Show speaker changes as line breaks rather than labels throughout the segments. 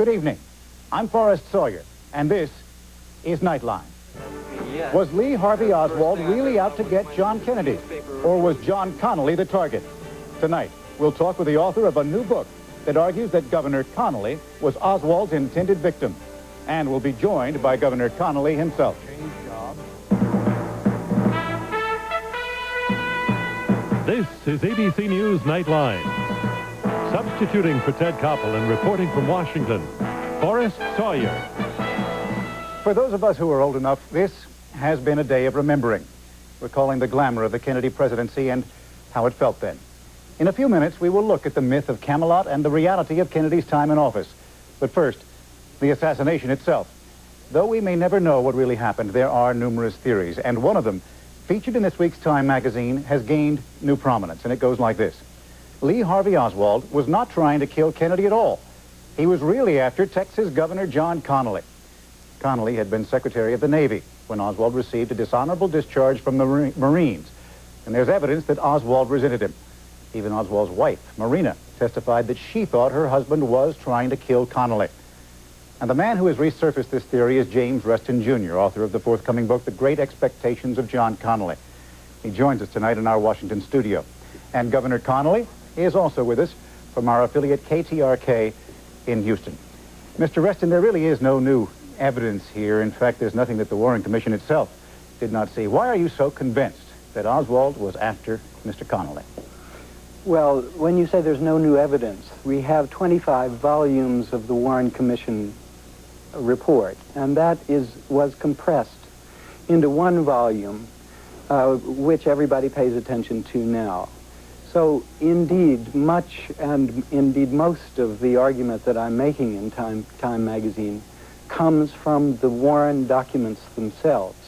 Good evening. I'm Forrest Sawyer, and this is Nightline.
Yes.
Was Lee Harvey Oswald really out to get John Kennedy, or was John Connally the target? Tonight, we'll talk with the author of a new book that argues that Governor Connally was Oswald's intended victim, and we'll be joined by Governor Connally himself.
This is ABC News Nightline. Substituting for Ted Koppel and reporting from Washington, Forrest Sawyer.
For those of us who are old enough, this has been a day of remembering, recalling the glamour of the Kennedy presidency and how it felt then. In a few minutes, we will look at the myth of Camelot and the reality of Kennedy's time in office. But first, the assassination itself. Though we may never know what really happened, there are numerous theories, and one of them, featured in this week's Time magazine, has gained new prominence, and it goes like this. Lee Harvey Oswald was not trying to kill Kennedy at all. He was really after Texas Governor John Connally. Connally had been Secretary of the Navy when Oswald received a dishonorable discharge from the Marines, and there's evidence that Oswald resented him. Even Oswald's wife, Marina, testified that she thought her husband was trying to kill Connally. And the man who has resurfaced this theory is James Reston, Jr., author of the forthcoming book, The Great Expectations of John Connally. He joins us tonight in our Washington studio. And Governor Connally is also with us from our affiliate KTRK in Houston. Mr. Reston, there really is no new evidence here. In fact, there's nothing that the Warren Commission itself did not see. Why are you so convinced that Oswald was after Mr. Connally?
Well, when you say there's no new evidence, we have 25 volumes of the Warren Commission report, and that was compressed into one volume, which everybody pays attention to now. So, indeed, much and indeed most of the argument that I'm making in Time magazine comes from the Warren documents themselves.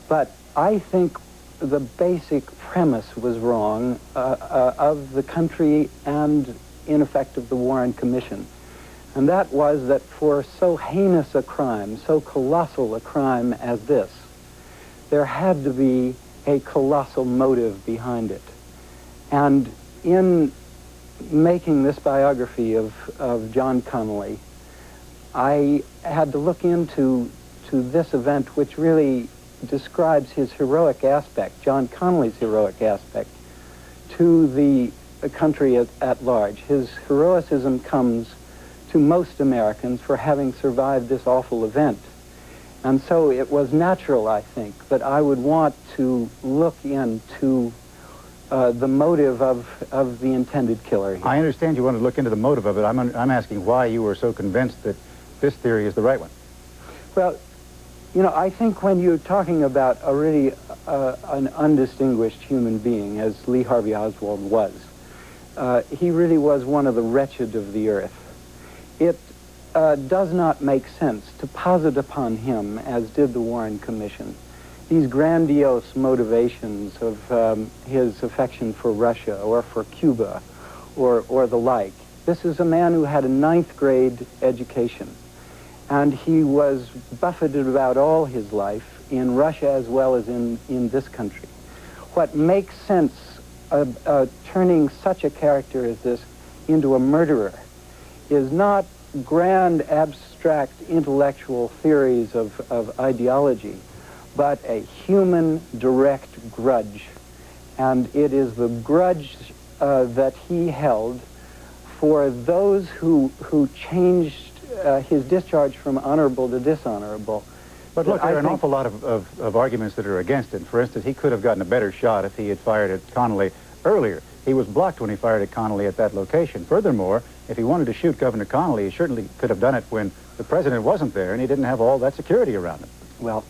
But I think the basic premise was wrong of the country and, in effect, of the Warren Commission. And that was that for so heinous a crime, so colossal a crime as this, there had to be a colossal motive behind it. And in making this biography of John Connally, I had to look into this event, which really describes his heroic aspect, John Connally's heroic aspect, to the country at large. His heroicism comes to most Americans for having survived this awful event. And so it was natural, I think, that I would want to look into the motive of the intended killer here.
I understand you want to look into the motive of it. I'm asking why you were so convinced that this theory is the right one.
Well, you know, I think when you're talking about a really an undistinguished human being, as Lee Harvey Oswald was, he really was one of the wretched of the earth. It does not make sense to posit upon him, as did the Warren Commission, these grandiose motivations of his affection for Russia or for Cuba or the like. This is a man who had a 9th grade education, and he was buffeted about all his life in Russia as well as in this country. What makes sense turning such a character as this into a murderer is not grand, abstract, intellectual theories of ideology, but a human, direct grudge. And it is the grudge that he held for those who changed his discharge from honorable to dishonorable.
But look, there are an awful lot of arguments that are against it. For instance, he could have gotten a better shot if he had fired at Connally earlier. He was blocked when he fired at Connally at that location. Furthermore, if he wanted to shoot Governor Connally, he certainly could have done it when the president wasn't there and he didn't have all that security around him.
Well,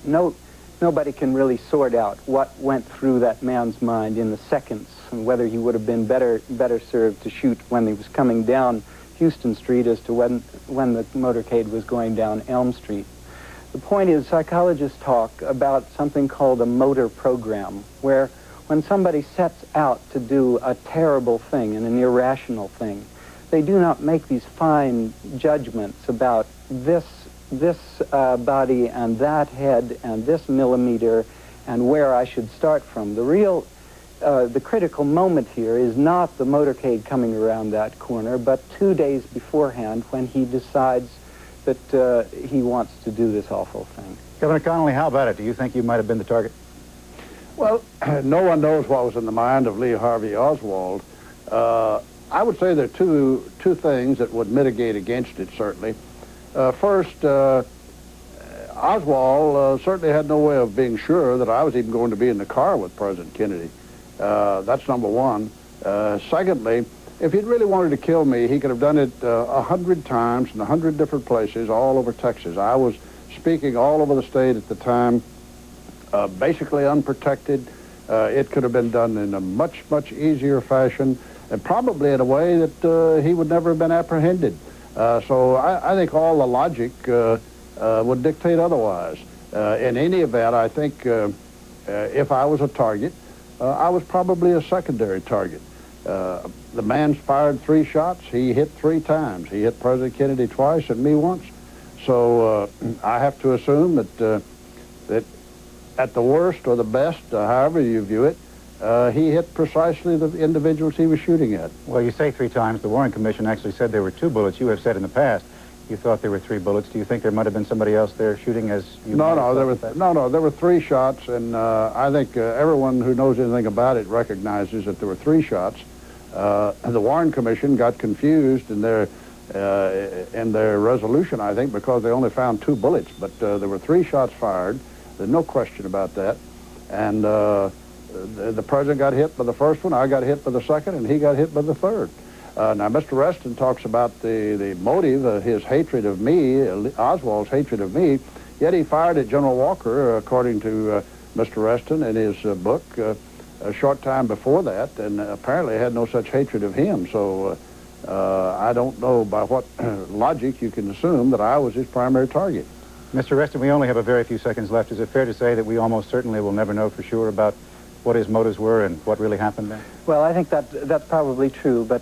nobody can really sort out what went through that man's mind in the seconds and whether he would have been better served to shoot when he was coming down Houston Street as to when the motorcade was going down Elm Street. The point is, psychologists talk about something called a motor program, where when somebody sets out to do a terrible thing and an irrational thing, they do not make these fine judgments about this body and that head and this millimeter and where I should start from. The critical moment here is not the motorcade coming around that corner, but 2 days beforehand when he decides that he wants to do this awful thing.
Governor Connally, how about it? Do you think you might have been the target?
Well, no one knows what was in the mind of Lee Harvey Oswald. I would say there are two things that would mitigate against it, certainly. First, Oswald certainly had no way of being sure that I was even going to be in the car with President Kennedy. That's number one. Secondly, if he'd really wanted to kill me, he could have done it 100 times in 100 different places all over Texas. I was speaking all over the state at the time, basically unprotected. It could have been done in a much, much easier fashion, and probably in a way that he would never have been apprehended. So I think all the logic would dictate otherwise. In any event, I think if I was a target, I was probably a secondary target. The man fired 3 shots. He hit 3 times. He hit President Kennedy twice and me once. So I have to assume that that at the worst or the best, however you view it, he hit precisely the individuals he was shooting at.
Well, you say 3 times. The Warren Commission actually said there were 2 bullets. You have said in the past you thought there were 3 bullets. Do you think there might have been somebody else there shooting as you?
No, there were 3 shots, and I think everyone who knows anything about it recognizes that there were 3 shots. The Warren Commission got confused in their resolution, I think, because they only found 2 bullets, but there were 3 shots fired. There's no question about that. And the president got hit by the first one, I got hit by the second, and he got hit by the third. Now, Mr. Reston talks about the motive, his hatred of me, Oswald's hatred of me, yet he fired at General Walker, according to Mr. Reston in his book, a short time before that, and apparently had no such hatred of him. So I don't know by what logic you can assume that I was his primary target.
Mr. Reston, we only have a very few seconds left. Is it fair to say that we almost certainly will never know for sure about what his motives were and what really happened there?
Well, I think that's probably true, but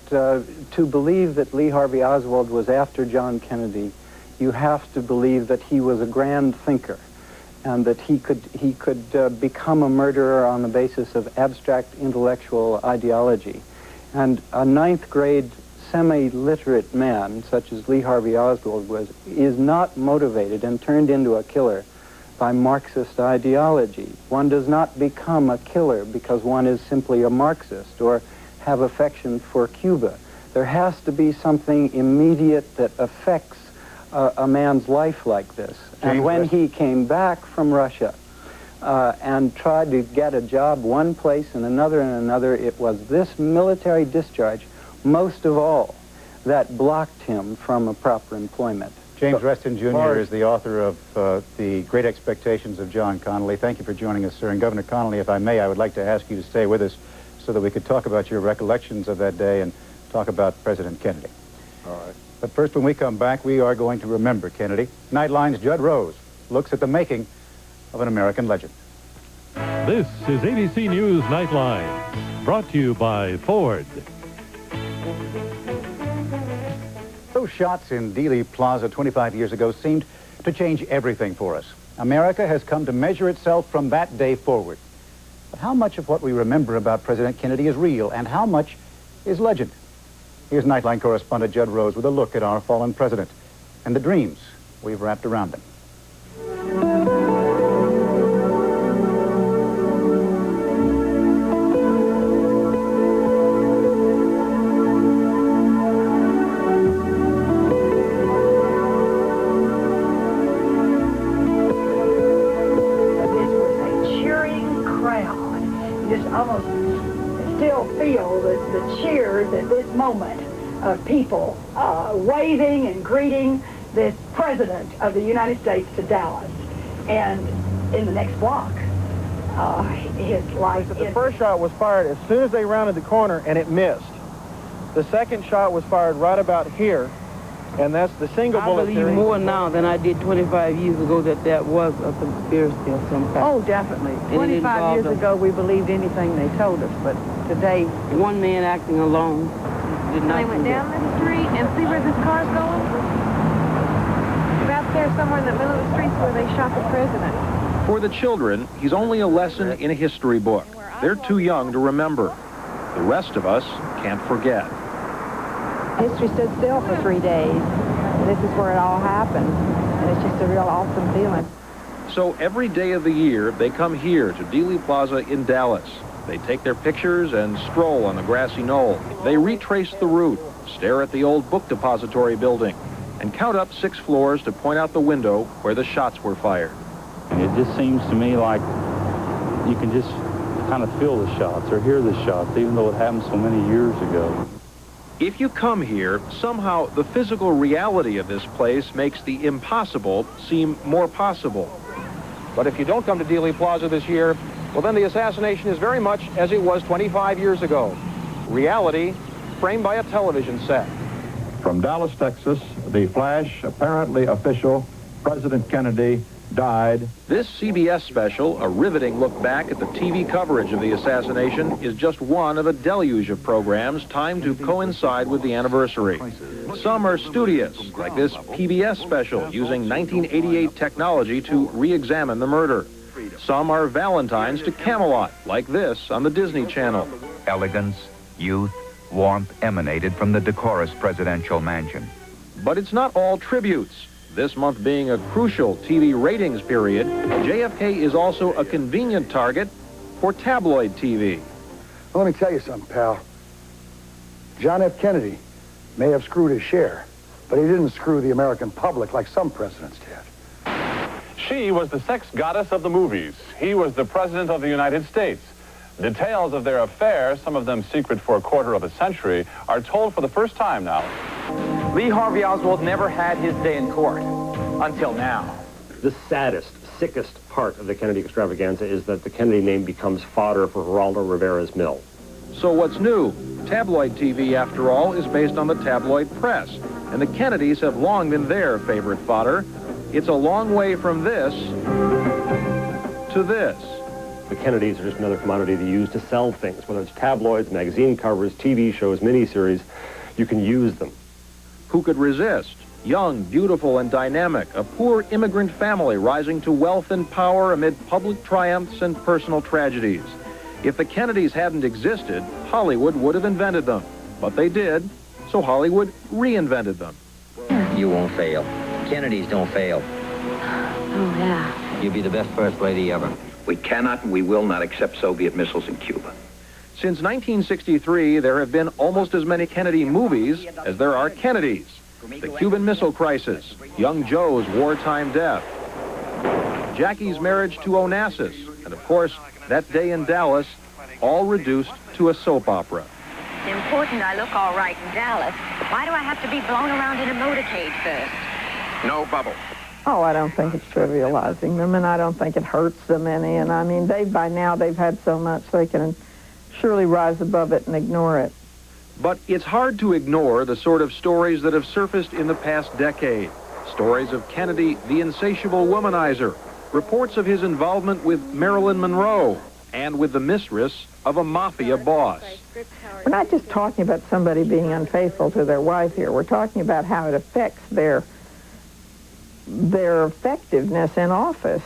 to believe that Lee Harvey Oswald was after John Kennedy, you have to believe that he was a grand thinker, and that he could become a murderer on the basis of abstract intellectual ideology. And a 9th grade semi-literate man, such as Lee Harvey Oswald was, is not motivated and turned into a killer by Marxist ideology. One does not become a killer because one is simply a Marxist or have affection for Cuba. There has to be something immediate that affects a man's life like this. And when he came back from Russia and tried to get a job one place and another, it was this military discharge, most of all, that blocked him from a proper employment.
James Reston, Jr. is the author of The Great Expectations of John Connally. Thank you for joining us, sir. And Governor Connally, if I may, I would like to ask you to stay with us so that we could talk about your recollections of that day and talk about President Kennedy.
All right.
But first, when we come back, we are going to remember Kennedy. Nightline's Judd Rose looks at the making of an American legend.
This is ABC News Nightline, brought to you by Ford.
Those shots in Dealey Plaza 25 years ago seemed to change everything for us. America has come to measure itself from that day forward. But how much of what we remember about President Kennedy is real, and how much is legend? Here's Nightline correspondent Judd Rose with a look at our fallen president and the dreams we've wrapped around him.
At this moment of people waving and greeting this president of the United States to Dallas. And in the next block, his life...
The first shot was fired as soon as they rounded the corner, and it missed. The second shot was fired right about here, and that's the single bullet.
I believe more now than I did 25 years ago that was a conspiracy of some kind.
Oh, definitely. 25 years ago, we believed anything they told us, but today...
One man acting alone did not...
They went down the street and see where this car's going? About there, somewhere in the middle of the streets where they shot the president.
For the children, he's only a lesson in a history book. They're too young to remember. The rest of us can't forget.
History stood still for 3 days. this is where it all happened. And it's just a real awesome feeling.
So every day of the year, they come here to Dealey Plaza in Dallas. They take their pictures and stroll on the grassy knoll. They retrace the route, stare at the old book depository building, and count up 6 floors to point out the window where the shots were fired.
And it just seems to me like you can just kind of feel the shots or hear the shots, even though it happened so many years ago.
If you come here, somehow the physical reality of this place makes the impossible seem more possible.
But if you don't come to Dealey Plaza this year, well, then the assassination is very much as it was 25 years ago. Reality framed by a television set.
From Dallas, Texas, the flash, apparently official, President Kennedy died.
This CBS special, a riveting look back at the TV coverage of the assassination, is just one of a deluge of programs timed to coincide with the anniversary. Some are studious, like this PBS special using 1988 technology to re-examine the murder. Some are Valentines to Camelot, like this on the Disney Channel.
Elegance, youth, warmth emanated from the decorous presidential mansion.
But it's not all tributes. This month being a crucial TV ratings period, JFK is also a convenient target for tabloid TV.
Well, let me tell you something, pal. John F. Kennedy may have screwed his share, but he didn't screw the American public like some presidents did.
She was the sex goddess of the movies. He was the president of the United States. Details of their affair, some of them secret for a quarter of a century, are told for the first time now.
Lee Harvey Oswald never had his day in court, until now.
The saddest, sickest part of the Kennedy extravaganza is that the Kennedy name becomes fodder for Geraldo Rivera's mill.
So what's new? Tabloid TV, after all, is based on the tabloid press, and the Kennedys have long been their favorite fodder. It's a long way from this to this.
The Kennedys are just another commodity they use to sell things, whether it's tabloids, magazine covers, TV shows, miniseries. You can use them.
Who could resist? Young, beautiful, and dynamic, a poor immigrant family rising to wealth and power amid public triumphs and personal tragedies. If the Kennedys hadn't existed, Hollywood would have invented them. But they did, so Hollywood reinvented them.
You won't fail. Kennedys don't fail.
Oh, yeah.
You'll be the best first lady ever.
We cannot and we will not accept Soviet missiles in Cuba.
Since 1963, there have been almost as many Kennedy movies as there are Kennedys. The Cuban Missile Crisis, Young Joe's wartime death, Jackie's marriage to Onassis, and of course, That Day in Dallas, all reduced to a soap opera.
It's important I look all right in Dallas. Why do I have to be blown around in a motorcade first?
No bubble.
Oh, I don't think it's trivializing them, and I don't think it hurts them any. And I mean, by now they've had so much they can surely rise above it and ignore it.
But it's hard to ignore the sort of stories that have surfaced in the past decade. Stories of Kennedy, the insatiable womanizer. Reports of his involvement with Marilyn Monroe and with the mistress of a mafia boss.
We're not just talking about somebody being unfaithful to their wife here. We're talking about how it affects their effectiveness in office.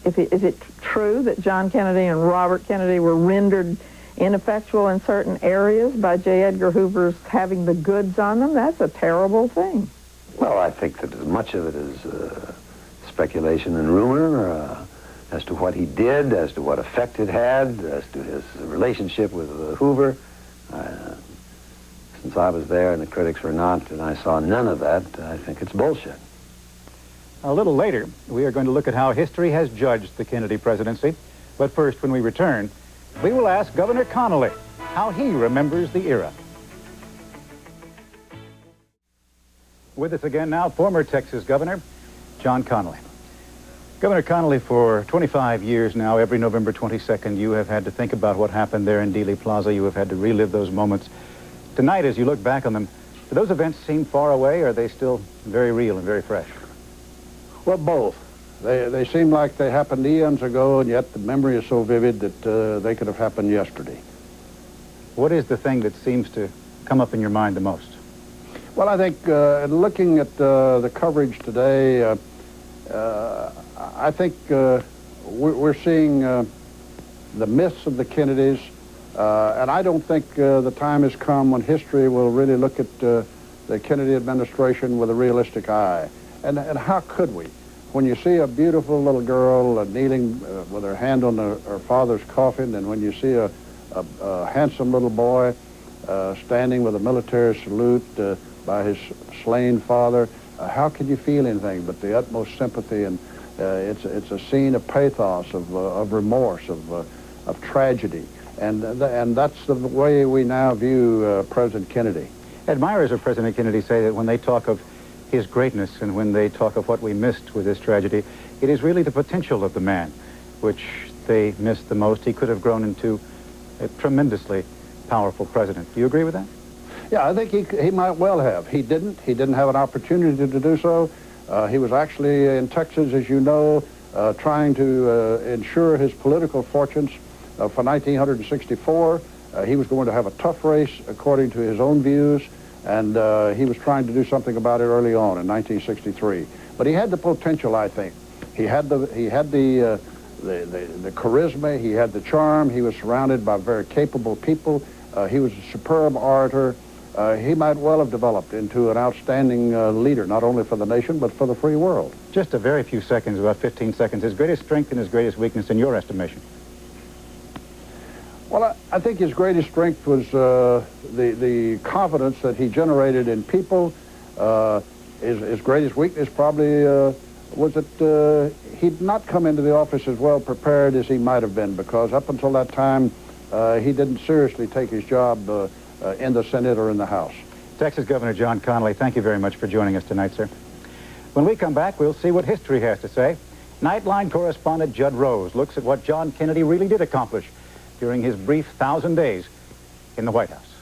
Is it true that John Kennedy and Robert Kennedy were rendered ineffectual in certain areas by J. Edgar Hoover's having the goods on them? That's a terrible thing.
Well, I think that much of it is speculation and rumor as to what he did, as to what effect it had, as to his relationship with Hoover. Since I was there and the critics were not, and I saw none of that, I think it's bullshit.
A little later, we are going to look at how history has judged the Kennedy presidency. But first, when we return, we will ask Governor Connally how he remembers the era. With us again now, former Texas Governor John Connally. Governor Connally, for 25 years now, every November 22nd, you have had to think about what happened there in Dealey Plaza. You have had to relive those moments. Tonight, as you look back on them, do those events seem far away, or are they still very real and very fresh?
Well, both. They seem like they happened eons ago, and yet the memory is so vivid that they could have happened yesterday.
What is the thing that seems to come up in your mind the most?
Well, I think looking at the coverage today, I think we're seeing the myths of the Kennedys, and I don't think the time has come when history will really look at the the Kennedy administration with a realistic eye. And how could we? When you see a beautiful little girl kneeling with her hand on her father's coffin, and when you see a handsome little boy standing with a military salute by his slain father, how could you feel anything but the utmost sympathy? And it's a scene of pathos, of remorse, of tragedy. And that's the way we now view President Kennedy.
Admirers of President Kennedy say that when they talk of his greatness and when they talk of what we missed with this tragedy, it is really the potential of the man which they missed the most. He could have grown into a tremendously powerful president. Do you agree with that?
Yeah, I think he might well have. He didn't. He didn't have an opportunity to do so. He was actually in Texas, as you know, trying to ensure his political fortunes for 1964. He was going to have a tough race according to his own views, and he was trying to do something about it early on in 1963. But he had the potential, I think. He had the charisma, he had the charm, he was surrounded by very capable people, he was a superb orator. He might well have developed into an outstanding leader, not only for the nation, but for the free world.
Just a very few seconds, about 15 seconds. His greatest strength and his greatest weakness in your estimation?
Well, I think his greatest strength was the confidence that he generated in people. His greatest weakness probably was that he'd not come into the office as well prepared as he might have been, because up until that time, he didn't seriously take his job in the Senate or in the House.
Texas Governor John Connally, thank you very much for joining us tonight, sir. When we come back, we'll see what history has to say. Nightline correspondent Judd Rose looks at what John Kennedy really did accomplish during his brief 1,000 days in the White House.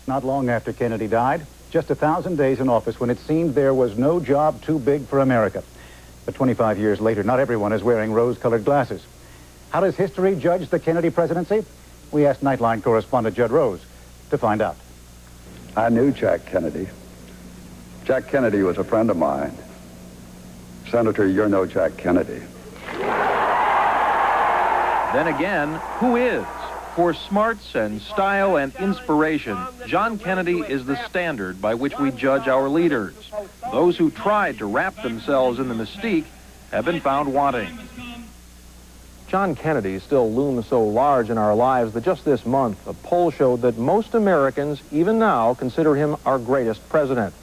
Not long after Kennedy died, just 1,000 days in office, when it seemed there was no job too big for America. But 25 years later, not everyone is wearing rose-colored glasses. How does history judge the Kennedy presidency? We asked Nightline correspondent Judd Rose to find out.
I knew Jack Kennedy. Jack Kennedy was a friend of mine. Senator, you're no Jack Kennedy.
Then again, who is? For smarts and style and inspiration, John Kennedy is the standard by which we judge our leaders. Those who tried to wrap themselves in the mystique have been found wanting.
John Kennedy still looms so large in our lives that just this month, a poll showed that most Americans, even now, consider him our greatest president.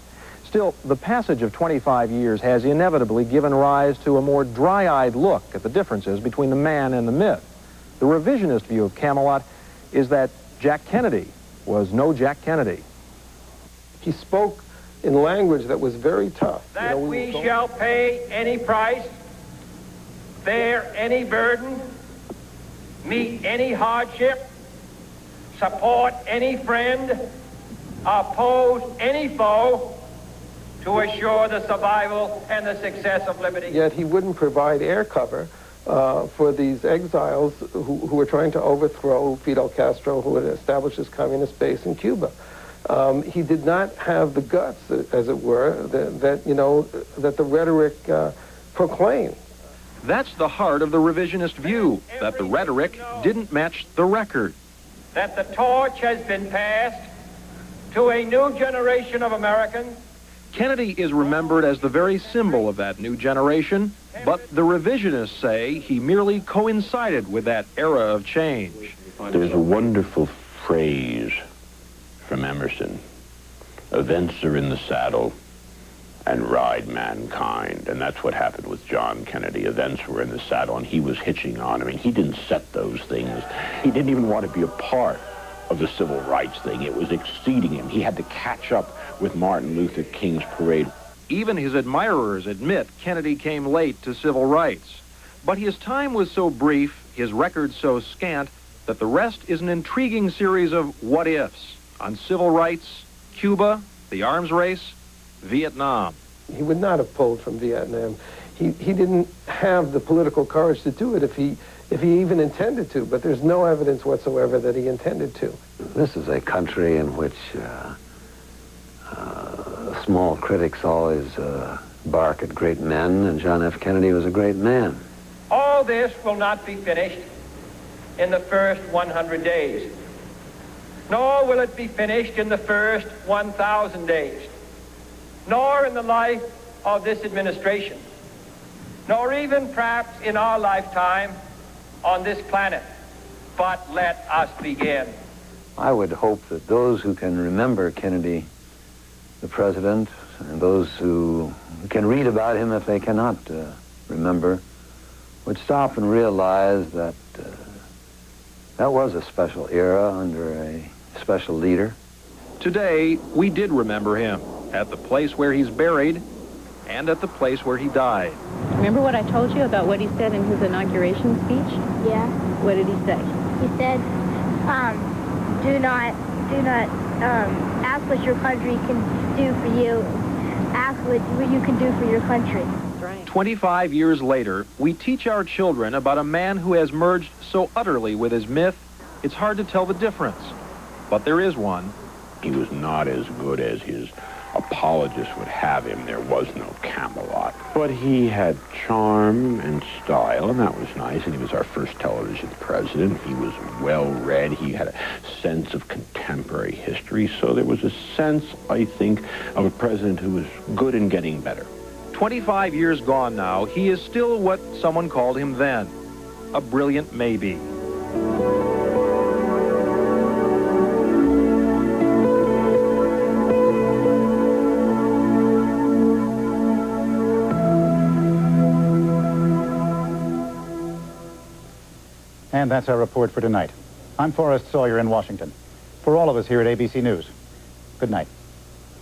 Still, the passage of 25 years has inevitably given rise to a more dry-eyed look at the differences between the man and the myth. The revisionist view of Camelot is that Jack Kennedy was no Jack Kennedy.
He spoke in language that was very tough.
That we shall pay any price, bear any burden, meet any hardship, support any friend, oppose any foe, to assure the survival and the success of liberty.
Yet he wouldn't provide air cover for these exiles who were trying to overthrow Fidel Castro, who had established his communist base in Cuba. He did not have the guts, as it were, that the rhetoric proclaimed.
That's the heart of the revisionist view, that the rhetoric didn't match the record.
That the torch has been passed to a new generation of Americans.
Kennedy is remembered as the very symbol of that new generation, but the revisionists say he merely coincided with that era of change.
There's a wonderful phrase from Emerson: events are in the saddle and ride mankind. And that's what happened with John Kennedy. Events were in the saddle and he was hitching on. I mean, he didn't set those things. He didn't even want to be a part of the civil rights thing. It was exceeding him. He had to catch up with Martin Luther King's parade.
Even his admirers admit Kennedy came late to civil rights. But his time was so brief, his record so scant, that the rest is an intriguing series of what-ifs on civil rights, Cuba, the arms race, Vietnam.
He would not have pulled from Vietnam. He didn't have the political courage to do it if he even intended to, but there's no evidence whatsoever that he intended to.
This is a country in which small critics always bark at great men, and John F. Kennedy was a great man.
All this will not be finished in the first 100 days. nor will it be finished in the first 1,000 days, nor in the life of this administration, nor even perhaps in our lifetime on this planet. But let us begin.
I would hope that those who can remember Kennedy, the president, and those who can read about him if they cannot remember, would stop and realize that that was a special era under a special leader.
Today, we did remember him at the place where he's buried and at the place where he died.
Remember what I told you about what he said in his inauguration speech?
Yeah.
What did he say?
He said, do not ask what your country can do for you. Ask what you can do for your country.
25 years later, we teach our children about a man who has merged so utterly with his myth, it's hard to tell the difference. But there is one.
He was not as good as his apologists would have him. There was no Camelot. But he had charm and style, and that was nice. And he was our first television president. He was well-read. He had a sense of contemporary history. So there was a sense, I think, of a president who was good and getting better.
25 years gone now, he is still what someone called him then, a brilliant maybe.
And that's our report for tonight. I'm Forrest Sawyer in Washington. For all of us here at ABC News, good night.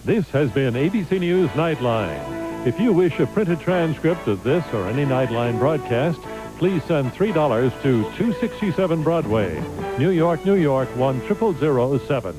This has been ABC News Nightline. If you wish a printed transcript of this or any Nightline broadcast, please send $3 to 267 Broadway, New York, New York, 10007.